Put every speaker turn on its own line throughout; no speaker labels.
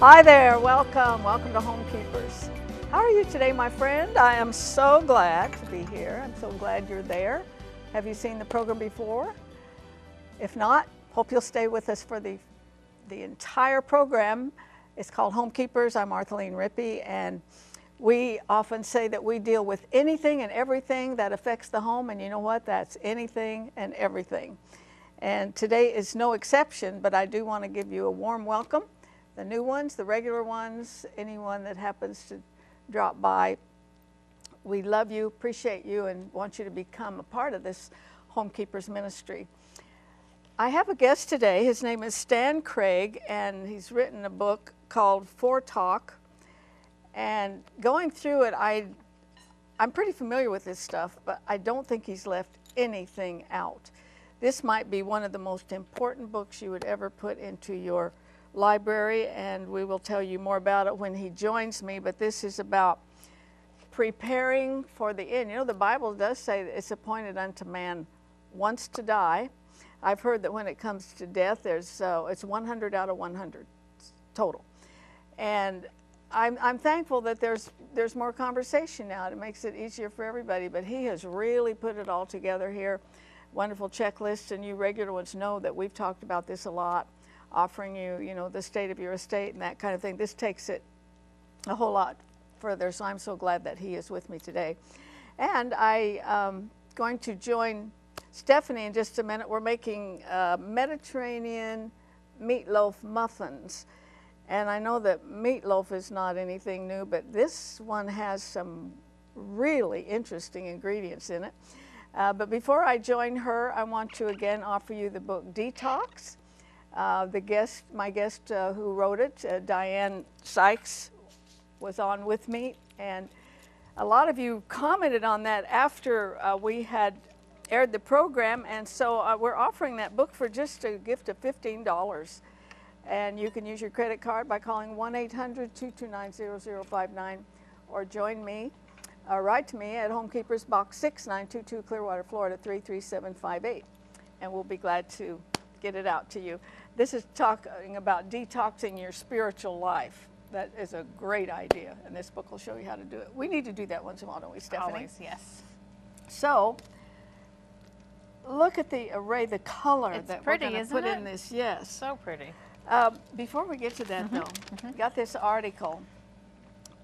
Hi there, welcome to Homekeepers. How are you today, my friend? I am so glad to be here. I'm so glad you're there. Have you seen the program before? If not, hope you'll stay with us for the entire program. It's called Homekeepers. I'm Arthelene Rippy, and we often say that we deal with anything and everything that affects the home, and you know what? That's anything and everything. And today is no exception, but I do want to give you a warm welcome. The new ones, the regular ones, anyone that happens to drop by. We love you, appreciate you, and want you to become a part of this Homekeepers ministry. I have a guest today. His name is Stan Craig, and he's written a book called ForeTalk. And going through it, I'm pretty familiar with this stuff, but I don't think he's left anything out. This might be one of the most important books you would ever put into your library, and we will tell you more about it when he joins me. But this is about preparing for the end. You know, the Bible does say that it's appointed unto man once to die. I've heard that when it comes to death, it's 100 out of 100 total. And I'm thankful that there's more conversation now. It makes it easier for everybody, but he has really put it all together here. Wonderful checklist, and you regular ones know that we've talked about this a lot, offering you, the state of your estate and that kind of thing. This takes it a whole lot further, so I'm so glad that he is with me today. And I'm going to join Stephanie in just a minute. We're making Mediterranean meatloaf muffins. And I know that meatloaf is not anything new, but this one has some really interesting ingredients in it. But before I join her, I want to again offer you the book Detox. My guest who wrote it, Diane Sykes, was on with me, and a lot of you commented on that after we had aired the program, and so we're offering that book for just a gift of $15, and you can use your credit card by calling 1-800-229-0059 or join me. Write to me at Homekeepers Box 6922 Clearwater, Florida 33758, and we'll be glad to get it out to you. This is talking about detoxing your spiritual life. That is a great idea, and this book will show you how to do it. We need to do that once in a while, don't we, Stephanie?
Always, yes.
So, look at the array, the color
It's
that
pretty,
we're going to put in this. Yes.
So pretty.
Before we get to that, though, got this article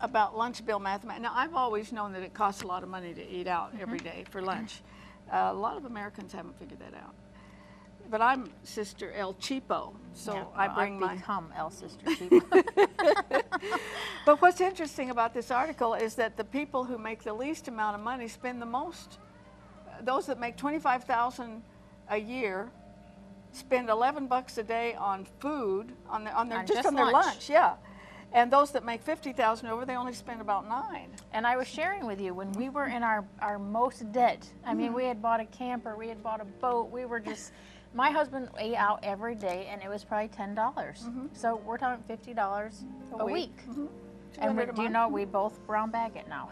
about lunch bill mathematics. Now, I've always known that it costs a lot of money to eat out every day for lunch. A lot of Americans haven't figured that out. But I'm Sister El Cheapo, so
Yeah,
I bring
I've
my...
become El Sister Cheapo.
But what's interesting about this article is that the people who make the least amount of money spend the most. Those that make $25,000 a year spend $11 a day on food, on their lunch. Yeah. And those that make $50,000 over, they only spend about $9.
And I was sharing with you, when we were in our most debt, I mean, we had bought a camper, we had bought a boat, we were just, my husband ate out every day, and it was probably $10. So we're talking $50 a week. And do you know, we both brown bag it now.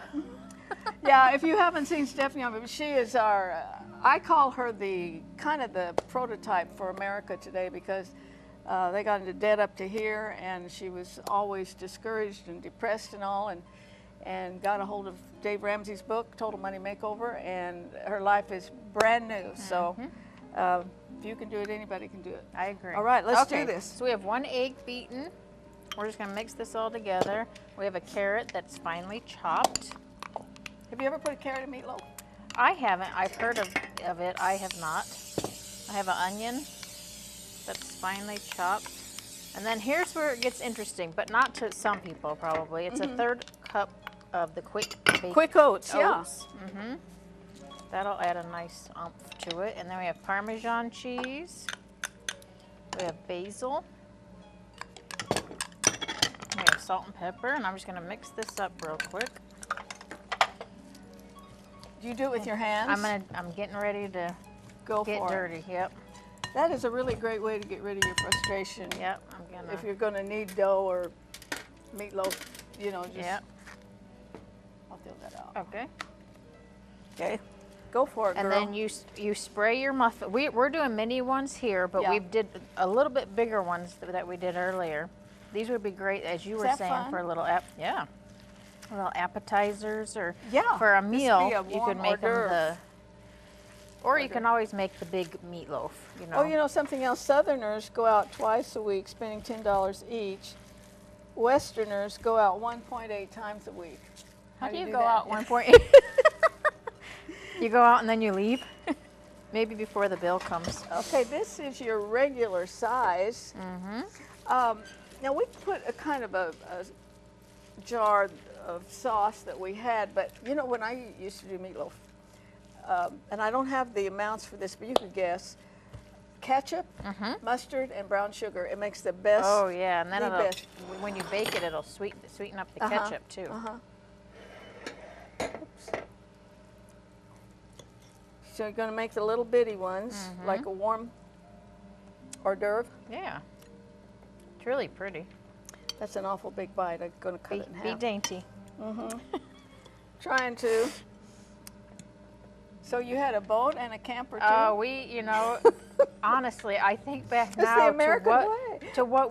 Yeah, if you haven't seen Stephanie, she is our, I call her the kind of the prototype for America today, because they got into debt up to here, and she was always discouraged and depressed and all, and got a hold of Dave Ramsey's book, Total Money Makeover, and her life is brand new. So if you can do it, anybody can do it.
I agree.
All right, let's do this.
So we have 1 egg beaten. We're just going to mix this all together. We have a carrot that's finely chopped.
Have you ever put a carrot in meatloaf?
I haven't. I've heard of it. I have not. I have an onion that's finely chopped. And then here's where it gets interesting, but not to some people probably. It's a 1/3 cup of the quick
oats. Yeah.
That'll add a nice oomph to it. And then we have Parmesan cheese. We have basil. We have salt and pepper, and I'm just gonna mix this up real quick.
Do you do it with your hands?
I'm getting ready to
get
dirty. Yep.
That is a really great way to get rid of your frustration.
Yep, I'm gonna.
If you're gonna knead dough or meatloaf, just.
Yep.
I'll throw that out.
Okay.
Okay. Go for it, girl.
And then you spray your muffin. We're doing mini ones here, but we did a little bit bigger ones that we did earlier. These would be great, as you
Is
were
that
saying,
fun?
for a little little appetizers, or
Yeah,
for a
this would be
meal.
a
You
warm
could make them
hors
or you can always make the big meatloaf. You know.
Oh, you know something else? Southerners go out twice a week, spending $10 each. Westerners go out 1.8 times a week.
How do you
do
go
that?
out 1.8? You go out and then you leave? Maybe before the bill comes.
Okay, this is your regular size. Now we put a kind of a jar of sauce that we had, but you know when I used to do meatloaf, and I don't have the amounts for this, but you could guess. Ketchup, mustard, and brown sugar. It makes the best.
Oh yeah, and then
the best.
when you bake it, it'll sweeten up the ketchup too.
Oops. So you're going to make the little bitty ones, like a warm hors d'oeuvre.
Yeah, it's really pretty.
That's an awful big bite. I'm going to cut it in half.
Be dainty.
Trying to. So you had a boat and a camper too?
Oh, you know, honestly, I think back
That's
now
the American way.
to what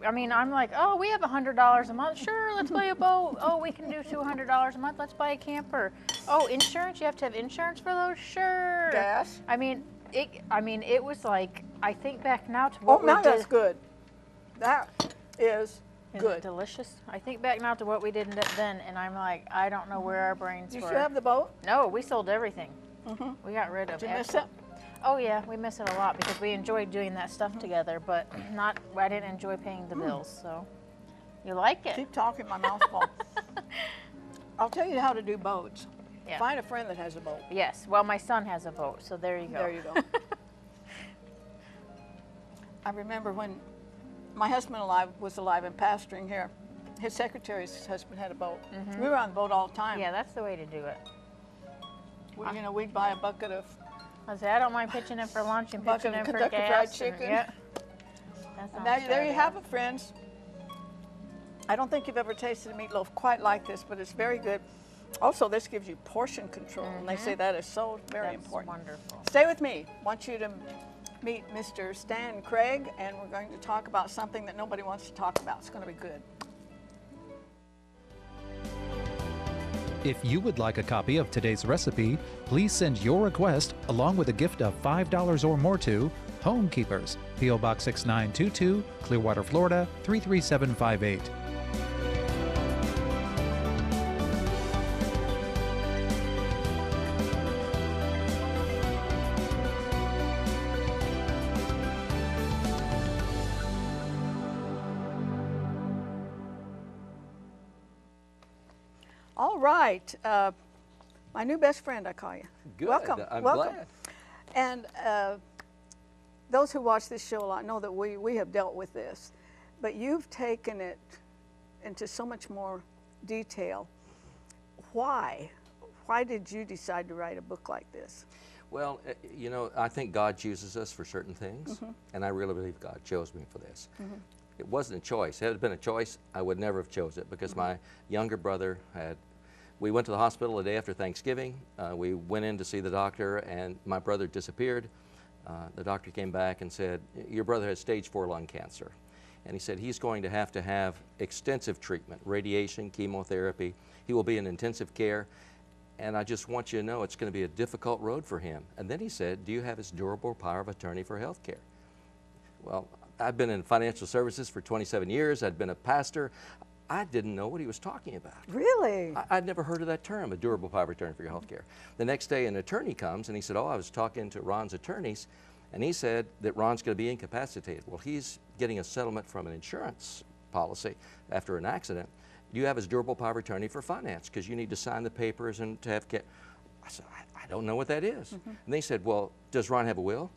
I mean, I'm like, oh, we have $100 a month. Sure, let's buy a boat. Oh, we can do $200 a month. Let's buy a camper. Oh, insurance, you have to have insurance for those? Sure.
Gas?
I mean, it was like, I think back now to what
Oh,
we
now
did.
that's good. That is
Isn't
good.
it delicious? I think back now to what we did then, and I'm like, I don't know where our brains
You
were.
still have the boat?
No, we sold everything. We got rid of
Did you miss
everything.
it?
Oh yeah, we miss it a lot because we enjoyed doing that stuff together, but I didn't enjoy paying the bills, so. You like it?
Keep talking, my mouth's full. I'll tell you how to do boats.
Yeah.
Find a friend that has a boat.
Yes, well my son has a boat, so there you go.
There you go. I remember when my husband was alive and pastoring here, his secretary's husband had a boat. We were on the boat all the time.
Yeah, that's the way to do it.
You know, we'd buy a bucket of
I don't mind pitching in for lunch and
Bucket
pitching
of
in for
Kentucky
gas.
Fried
and-
Chicken.
yeah. That
And
sounds
there you
good.
have it, friends. I don't think you've ever tasted a meatloaf quite like this, but it's very good. Also, this gives you portion control, and they say that is so very
That's
important.
wonderful.
Stay with me. I want you to meet Mr. Stan Craig, and we're going to talk about something that nobody wants to talk about. It's going to be good.
If you would like a copy of today's recipe, please send your request along with a gift of $5 or more to Homekeepers, P.O. Box 6922, Clearwater, Florida 33758.
All right. My new best friend, I call you.
Good.
Welcome.
I'm
Welcome.
glad.
And those who watch this show a lot know that we have dealt with this, but you've taken it into so much more detail. Why? Why did you decide to write a book like this?
Well, you know, I think God chooses us for certain things, and I really believe God chose me for this. It wasn't a choice. If it had been a choice, I would never have chose it because my younger brother we went to the hospital the day after Thanksgiving. We went in to see the doctor, and my brother disappeared. The doctor came back and said, your brother has stage 4 lung cancer. And he said he's going to have extensive treatment, radiation, chemotherapy. He will be in intensive care. And I just want you to know it's going to be a difficult road for him. And then he said, do you have his durable power of attorney for health care? Well, I've been in financial services for 27 years. I'd been a pastor. I didn't know what he was talking about.
Really?
I'd never heard of that term, a durable power of attorney for your health care. The next day, an attorney comes and he said, oh, I was talking to Ron's attorneys, and he said that Ron's going to be incapacitated. Well, he's getting a settlement from an insurance policy after an accident. Do you have his durable power of attorney for finance? Because you need to sign the papers and to have I said, I don't know what that is. And they said, well, does Ron have a will?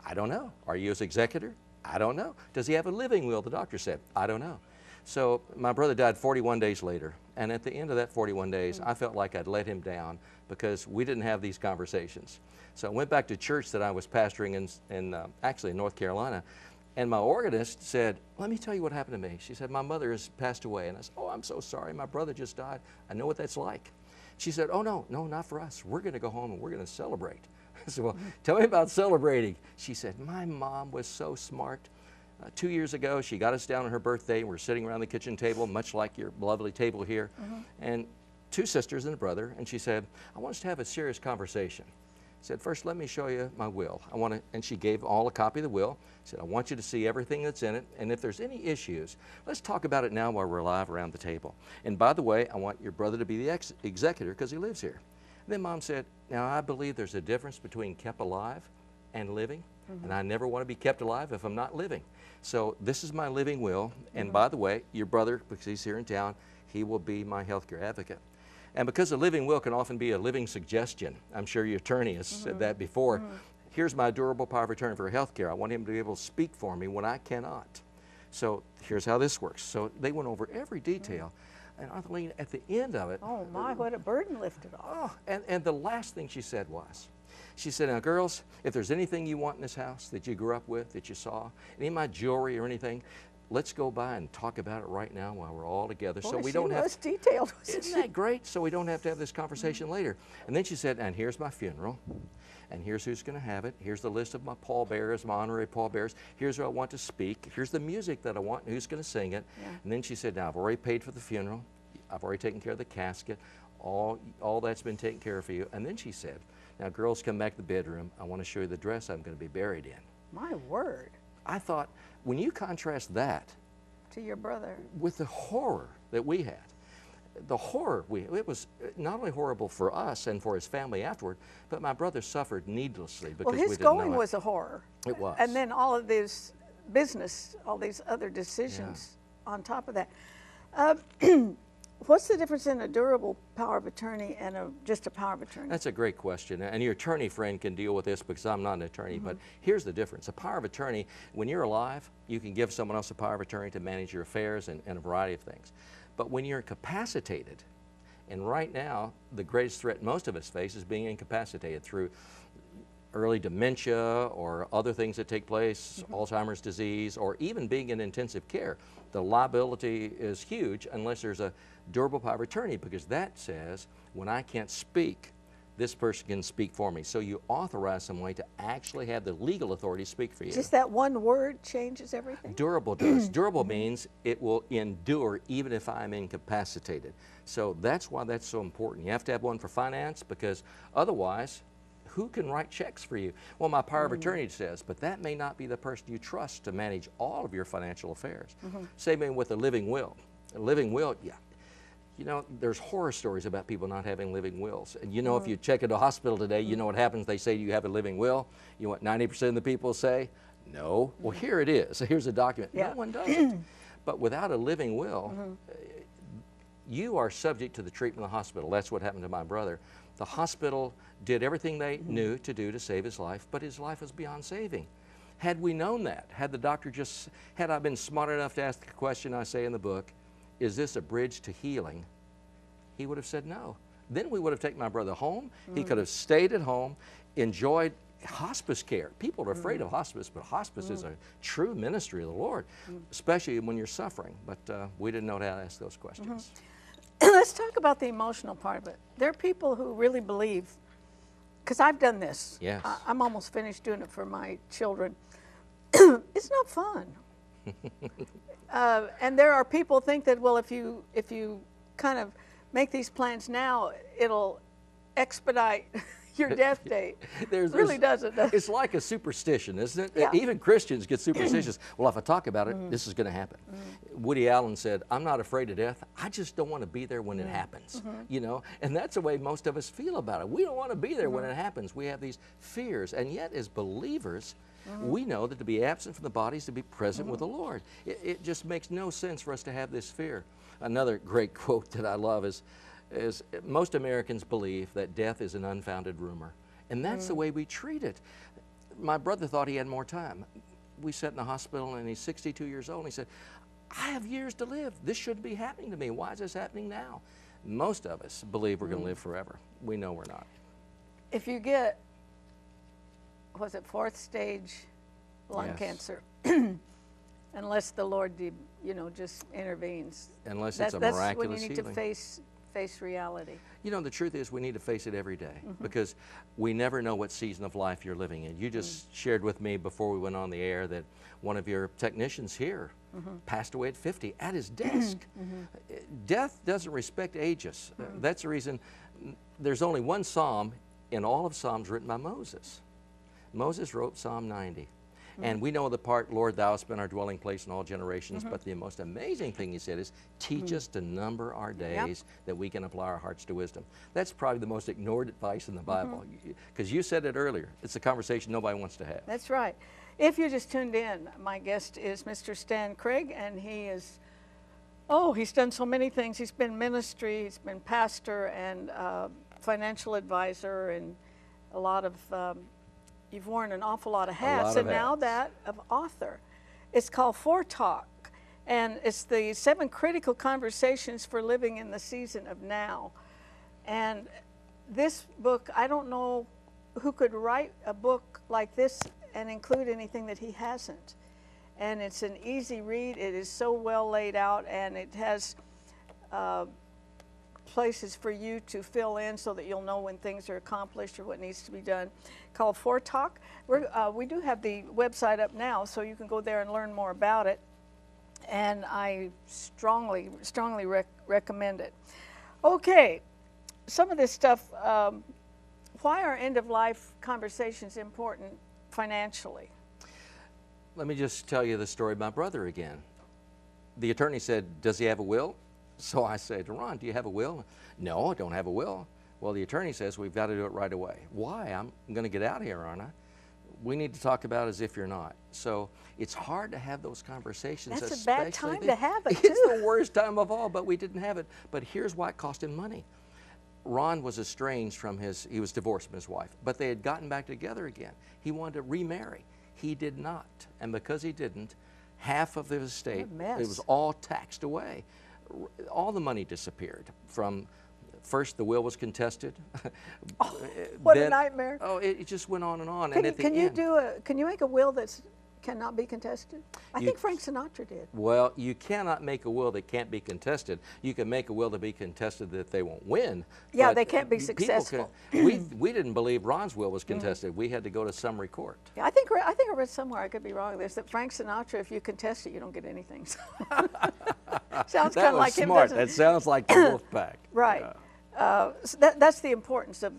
I don't know. Are you his executor? I don't know. Does he have a living will? The doctor said, I don't know. So my brother died 41 days later, and at the end of that 41 days, I felt like I'd let him down because we didn't have these conversations. So I went back to church that I was pastoring actually in North Carolina, and my organist said, let me tell you what happened to me. She said, my mother has passed away. And I said, oh, I'm so sorry. My brother just died. I know what that's like. She said, oh, no, not for us. We're going to go home and we're going to celebrate. I said, well, tell me about celebrating. She said, my mom was so smart. 2 years ago, she got us down on her birthday, and we're sitting around the kitchen table, much like your lovely table here, and 2 sisters and a brother, and she said, I want us to have a serious conversation. I said, first, let me show you my will. And she gave all a copy of the will. Said, I want you to see everything that's in it, and if there's any issues, let's talk about it now while we're alive around the table. And by the way, I want your brother to be the executor because he lives here. And then Mom said, now I believe there's a difference between kept alive and living, and I never want to be kept alive if I'm not living. So this is my living will, and by the way, your brother, because he's here in town, he will be my healthcare advocate. And because a living will can often be a living suggestion, I'm sure your attorney has said that before, here's my durable power of attorney for healthcare. I want him to be able to speak for me when I cannot. So here's how this works. So they went over every detail, and Arthelene, at the end of it,
Oh my, what a burden lifted off.
oh, and the last thing she said was, she said, now girls, if there's anything you want in this house that you grew up with, that you saw, any of my jewelry or anything, let's go by and talk about it right now while we're all together.
Boy,
so we
she
don't have
was detailed, wasn't
Isn't
she?
that great? So we don't have to have this conversation later. And then she said, and here's my funeral, and here's who's going to have it. Here's the list of my pallbearers, my honorary pallbearers. Here's who I want to speak. Here's the music that I want, and who's going to sing it.
Yeah.
And then she said, now I've already paid for the funeral. I've already taken care of the casket. All that's been taken care of for you. And then she said, now girls, come back to the bedroom. I want to show you the dress I'm going to be buried in.
My word.
I thought, when you contrast that
To your brother.
with the horror that we had, the horror, it was not only horrible for us and for his family afterward, but my brother suffered needlessly because
Well,
we
his
didn't know
going
it.
was a horror.
It was.
And then all of this business, all these other decisions on top of that. What's the difference in a durable power of attorney and just a power of attorney?
That's a great question, and your attorney friend can deal with this because I'm not an attorney, but here's the difference. A power of attorney, when you're alive, you can give someone else a power of attorney to manage your affairs and a variety of things. But when you're incapacitated, and right now, the greatest threat most of us face is being incapacitated through early dementia or other things that take place, Alzheimer's disease, or even being in intensive care. The liability is huge unless there's a durable power of attorney, because that says when I can't speak, this person can speak for me. So you authorize some way to actually have the legal authority speak for you.
Just that one word changes everything?
Durable does. Durable means it will endure even if I'm incapacitated. So that's why that's so important. You have to have one for finance, because otherwise, who can write checks for you? Well, my power of attorney says, but that may not be the person you trust to manage all of your financial affairs. Same thing with a living will. A living will, yeah. You know, there's horror stories about people not having living wills. And you know, if you check into a hospital today, you know what happens. They say, do you have a living will? You know what 90% of the people say? No. Well, here it is. Here's a document.
Yeah.
No one does it. But without a living will, you are subject to the treatment of the hospital. That's what happened to my brother. The hospital did everything they knew to do to save his life, but his life was beyond saving. Had we known that, had the doctor had I been smart enough to ask the question I say in the book, is this a bridge to healing? He would have said no. Then we would have taken my brother home. He could have stayed at home, enjoyed hospice care. People are afraid of hospice, but hospice is a true ministry of the Lord, especially when you're suffering. But we didn't know how to ask those questions.
Let's talk about the emotional part of it. There are people who really believe, because I've done this.
Yes.
I'm almost finished doing it for my children. It's not fun. And there are people who think that, well, if you kind of make these plans now, it'll expedite your death date. It really doesn't.
It's like a superstition, isn't it?
Yeah.
Even Christians get superstitious. Well, if I talk about it, this is going to happen. Woody Allen said, I'm not afraid of death. I just don't want to be there when it happens. You know, and that's the way most of us feel about it. We don't want to be there when it happens. We have these fears, and yet as believers, we know that to be absent from the body is to be present with the Lord. It just makes no sense for us to have this fear. Another great quote that I love is most Americans believe that death is an unfounded rumor. And that's the way we treat it. My brother thought he had more time. We sat in the hospital and he's 62 years old and he said, I have years to live. This shouldn't be happening to me. Why is this happening now? Most of us believe we're going to live forever. We know we're not.
If you get, was it 4th stage lung
Yes.
cancer, unless the Lord, just intervenes.
Unless it's a
That's
miraculous
when you need
healing.
to face reality.
You know, the truth is we need to face it every day because we never know what season of life you're living in. You just shared with me before we went on the air that one of your technicians here passed away at 50 at his desk. Death doesn't respect ages. That's the reason there's only one psalm in all of Psalms written by Moses. Moses wrote Psalm 90. And we know the part, Lord, thou hast been our dwelling place in all generations, but the most amazing thing he said is, teach us to number our days that we can apply our hearts to wisdom. That's probably the most ignored advice in the Bible, because you said it earlier. It's a conversation nobody wants to have.
That's right. If you just tuned in, my guest is Mr. Stan Craig, and he is, he's done so many things. He's been ministry, he's been pastor and financial advisor, and a lot of, you've worn an awful lot of hats, and now that of author. It's called ForeTalk, and it's the 7 critical conversations for living in the season of now. And this book, I don't know who could write a book like this and include anything that he hasn't. And it's an easy read. It is so well laid out, and it has places for you to fill in so that you'll know when things are accomplished or what needs to be done, called ForeTalk. We do have the website up now, so you can go there and learn more about it, and I strongly recommend it. Okay, some of this stuff, why are end-of-life conversations important financially?
Let me just tell you the story of my brother again. The attorney said, does he have a will? So I said to Ron, do you have a will? No, I don't have a will. Well, the attorney says we've got to do it right away. Why? I'm going to get out of here, aren't I? We need to talk about it as if you're not. So it's hard to have those conversations.
That's a bad time to have it, too.
It's the worst time of all, but we didn't have it. But here's why it cost him money. Ron was estranged from he was divorced from his wife, but they had gotten back together again. He wanted to remarry. He did not. And because he didn't, half of the estate, it was all taxed away. All the money disappeared. From first the will was contested.
What a nightmare!
It just went on and on.
Can you make a will that cannot be contested? I think Frank Sinatra did.
Well, you cannot make a will that can't be contested. You can make a will to be contested that they won't win.
Yeah, they can't be successful.
We didn't believe Ron's will was contested. We had to go to summary court.
Yeah, I think I read somewhere, I could be wrong, there's that Frank Sinatra, if you contest it, you don't get anything. Sounds kind of like him.
Smart. That sounds like the wolf pack.
Right. Yeah. So that's the importance of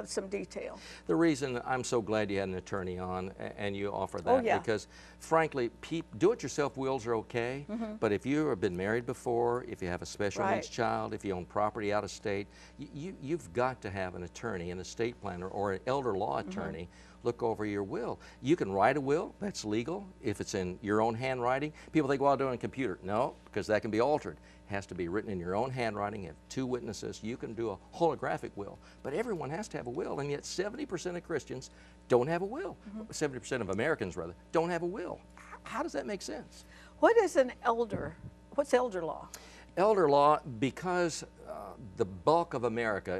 some detail.
The reason I'm so glad you had an attorney on and you offer that, because frankly, do-it-yourself wills are okay, but if you have been married before, if you have a special needs child, if you own property out of state, you've got to have an attorney, an estate planner, or an elder law attorney look over your will. You can write a will, that's legal, if it's in your own handwriting. People think, well, I'll do it on a computer. No, because that can be altered. It has to be written in your own handwriting. You have 2 witnesses. You can do a holographic will. But everyone has to have a will, and yet 70% of Christians don't have a will. 70% of Americans, rather, don't have a will. How does that make sense?
What is an elder? What's elder law?
Elder law, because the bulk of America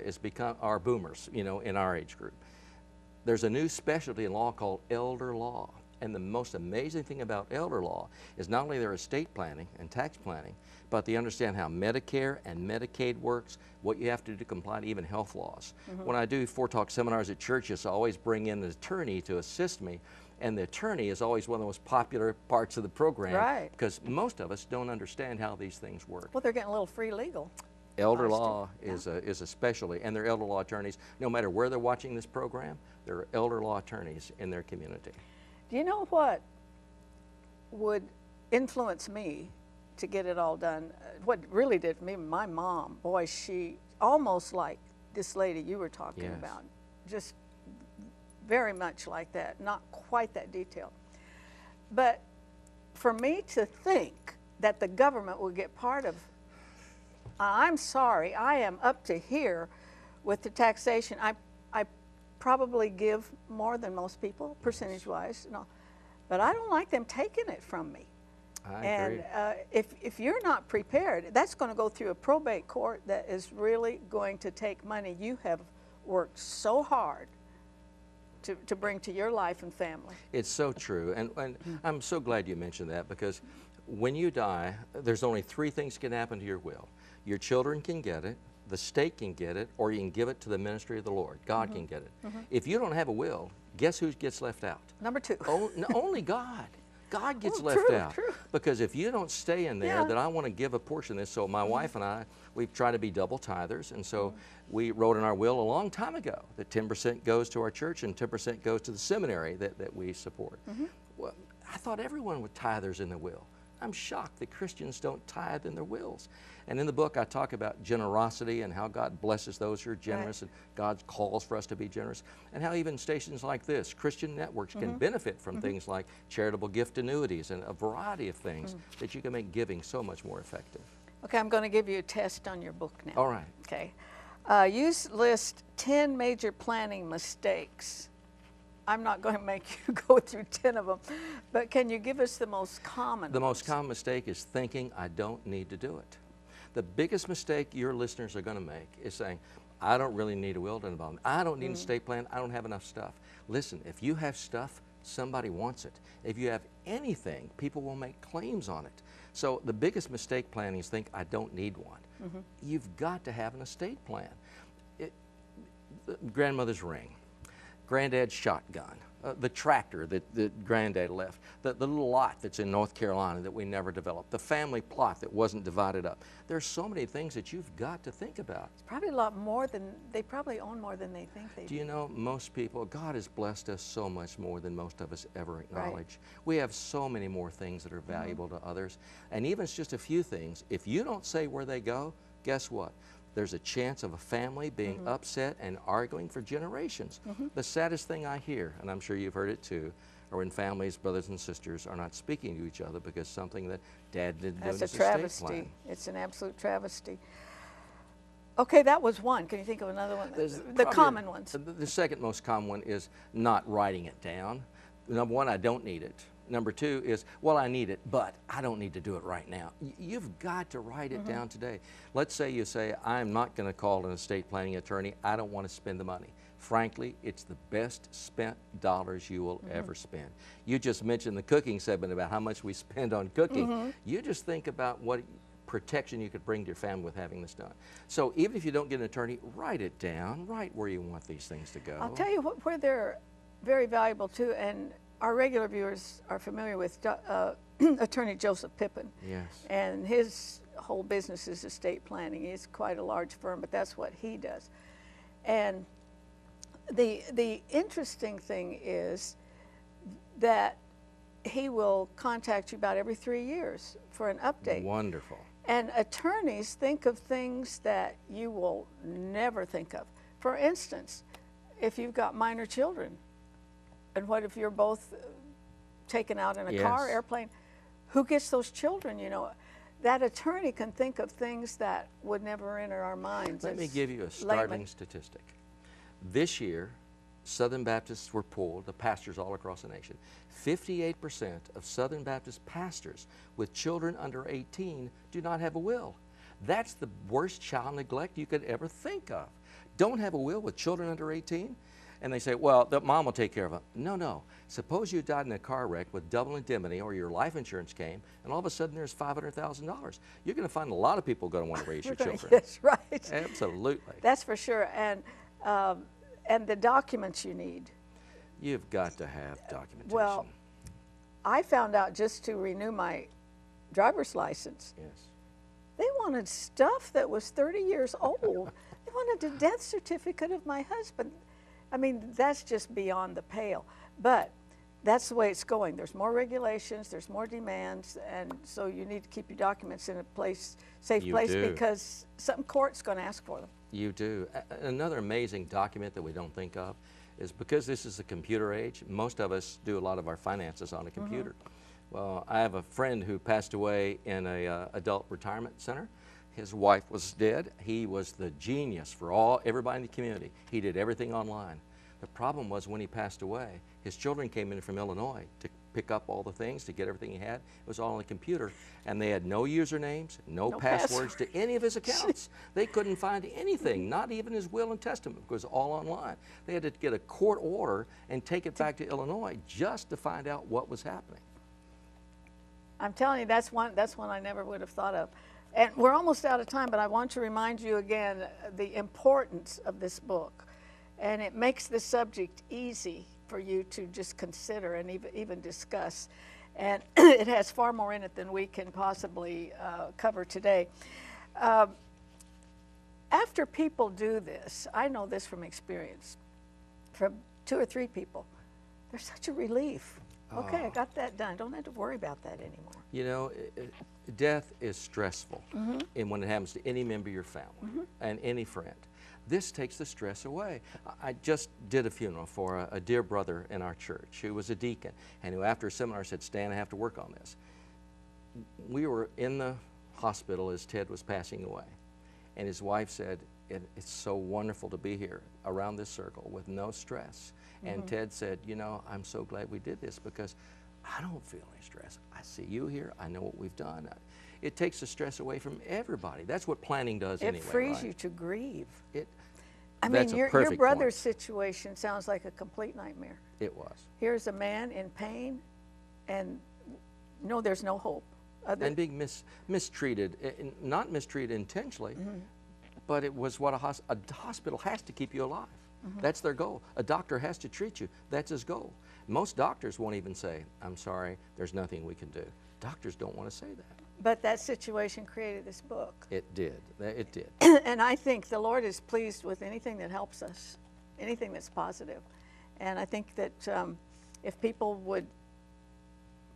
are boomers, in our age group. There's a new specialty in law called elder law. And the most amazing thing about elder law is not only their estate planning and tax planning, but they understand how Medicare and Medicaid works, what you have to do to comply to even health laws. When I do ForeTalk seminars at churches, I always bring in an attorney to assist me. And the attorney is always one of the most popular parts of the program, because most of us don't understand how these things work.
Well, they're getting a little free legal.
Elder law is a specialty, and they're elder law attorneys. No matter where they're watching this program, there are elder law attorneys in their community.
Do you know what would influence me to get it all done? What really did for me, my mom, boy, she almost like this lady you were talking about, just very much like that, not quite that detailed. But for me to think that the government would get part of, I'm sorry, I am up to here with the taxation. I probably give more than most people, percentage-wise, but I don't like them taking it from me.
I agree.
And if you're not prepared, that's going to go through a probate court that is really going to take money you have worked so hard to bring to your life and family.
It's so true, and I'm so glad you mentioned that, because when you die, there's only 3 things can happen to your will. Your children can get it, the state can get it, or you can give it to the ministry of the Lord. God can get it. If you don't have a will, guess who gets left out?
Number 2.
Only God. God gets left out.
True.
Because if you don't stay in there, that I want to give a portion of this. So my wife and I, we've tried to be double tithers, and so we wrote in our will a long time ago that 10% goes to our church and 10% goes to the seminary that we support. Well, I thought everyone would tithers in the will. I'm shocked that Christians don't tithe in their wills. And in the book, I talk about generosity and how God blesses those who are generous, and God calls for us to be generous, and how even stations like this, Christian networks, can benefit from things like charitable gift annuities and a variety of things that you can make giving so much more effective.
Okay, I'm going to give you a test on your book now.
All right.
Okay. You list 10 major planning mistakes. I'm not going to make you go through 10 of them, but can you give us the most common
The
ones?
most common mistake is thinking I don't need to do it. The biggest mistake your listeners are going to make is saying, I don't really need a will done about me. I don't need an estate plan. I don't have enough stuff. Listen, if you have stuff, somebody wants it. If you have anything, people will make claims on it. So the biggest mistake planning is think I don't need one. You've got to have an estate plan. Grandmother's ring, granddad's shotgun, the tractor that granddad left, the little lot that's in North Carolina that we never developed, the family plot that wasn't divided up. There's so many things that you've got to think about.
It's probably a lot more than, they probably own more than they think they do.
Do you know, most people, God has blessed us so much more than most of us ever acknowledge. We have so many more things that are valuable to others. And even it's just a few things, if you don't say where they go, guess what? There's a chance of a family being upset and arguing for generations. The saddest thing I hear, and I'm sure you've heard it too, are when families, brothers and sisters, are not speaking to each other because something that dad didn't do in his
That's a
estate
travesty.
plan.
It's an absolute travesty. Okay, that was one. Can you think of another one?
There's
The
probably
common ones.
The second most common one is not writing it down. Number one, I don't need it. Number two is, well, I need it, but I don't need to do it right now. You've got to write it down today. Let's say you say, I'm not going to call an estate planning attorney. I don't want to spend the money. Frankly, it's the best spent dollars you will ever spend. You just mentioned the cooking segment about how much we spend on cooking. You just think about what protection you could bring to your family with having this done. So even if you don't get an attorney, write it down. Write where you want these things to go.
I'll tell you where they're very valuable too, and our regular viewers are familiar with Attorney Joseph Pippin.
Yes.
And his whole business is estate planning. He's quite a large firm, but that's what he does. And the interesting thing is that he will contact you about every 3 years for an update.
Wonderful.
And attorneys think of things that you will never think of. For instance, if you've got minor children, and what if you're both taken out in a car, airplane? Who gets those children, you know? That attorney can think of things that would never enter our minds.
Let me give you a startling statistic. This year, Southern Baptists were polled, the pastors all across the nation. 58% of Southern Baptist pastors with children under 18 do not have a will. That's the worst child neglect you could ever think of. Don't have a will with children under 18? And they say, well, the mom will take care of them. No, no. Suppose you died in a car wreck with double indemnity, or your life insurance came, and all of a sudden there's $500,000. You're going to find a lot of people going to want to raise your children.
Yes, right.
Absolutely.
That's for sure. And the documents you need.
You've got to have documentation.
Well, I found out just to renew my driver's license.
Yes.
They wanted stuff that was 30 years old. They wanted a death certificate of my husband. I mean, that's just beyond the pale. But that's the way it's going. There's more regulations, there's more demands, and so you need to keep your documents in a safe place because some court's going to ask for them.
You do. Another amazing document that we don't think of is because this is the computer age, most of us do a lot of our finances on a computer. Well, I have a friend who passed away in a adult retirement center. His wife was dead. He was the genius for everybody in the community. He did everything online. The problem was when he passed away, his children came in from Illinois to pick up all the things, to get everything he had. It was all on the computer, and they had no usernames, no passwords to any of his accounts. They couldn't find anything, not even his will and testament, because it was all online. They had to get a court order and take it back to Illinois just to find out what was happening.
I'm telling you, that's one I never would have thought of. And we're almost out of time, but I want to remind you again the importance of this book. And it makes the subject easy for you to just consider and even discuss. And it has far more in it than we can possibly cover today. After people do this, I know this from experience, from 2 or 3 people, there's such a relief. Okay, I got that done. Don't have to worry about that anymore.
You know, death is stressful and when it happens to any member of your family and any friend. This takes the stress away. I just did a funeral for a dear brother in our church who was a deacon and who after a seminar said, Stan, I have to work on this. We were in the hospital as Ted was passing away, and his wife said, it's so wonderful to be here around this circle with no stress. And Ted said, you know, I'm so glad we did this because I don't feel any stress. I see you here. I know what we've done. It takes the stress away from everybody. That's what planning does anyway. It
frees you to grieve. I
That's
mean, your brother's situation sounds like a complete nightmare.
It was.
Here's a man in pain, and no, there's no hope.
And being mistreated, not mistreated intentionally, but it was what a hospital has to keep you alive. That's their goal. A doctor has to treat you. That's his goal. Most doctors won't even say, I'm sorry, there's nothing we can do. Doctors don't want to say that.
But that situation created this book.
It did. It did.
And I think the Lord is pleased with anything that helps us, anything that's positive. And I think that if people would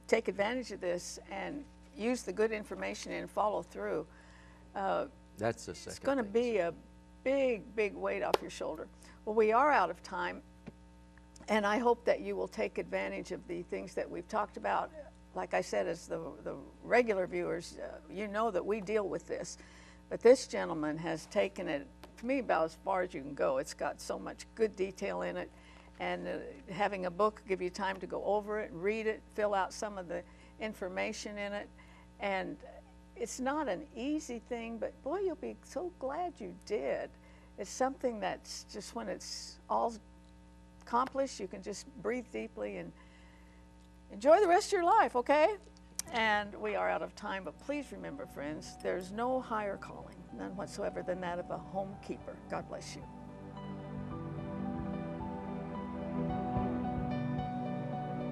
take advantage of this and use the good information and follow through,
that's the second
it's going to be a big, big weight off your shoulder. Well, we are out of time, and I hope that you will take advantage of the things that we've talked about. Like I said, as the regular viewers, you know that we deal with this, but this gentleman has taken it, to me, about as far as you can go. It's got so much good detail in it, and having a book give you time to go over it, read it, fill out some of the information in it, and it's not an easy thing, but boy, you'll be so glad you did. It's something that's just, when it's all accomplished, you can just breathe deeply and enjoy the rest of your life, okay? And we are out of time, but please remember, friends, there's no higher calling, none whatsoever, than that of a homekeeper. God bless you.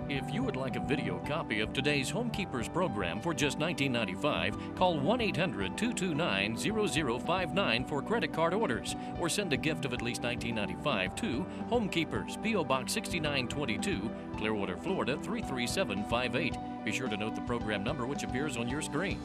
If you would like a video copy of today's Homekeepers program for just $19.95, call 1-800-229-0059 for credit card orders, or send a gift of at least $19.95 to Homekeepers, P.O. Box 6922, Clearwater, Florida 33758. Be sure to note the program number which appears on your screen.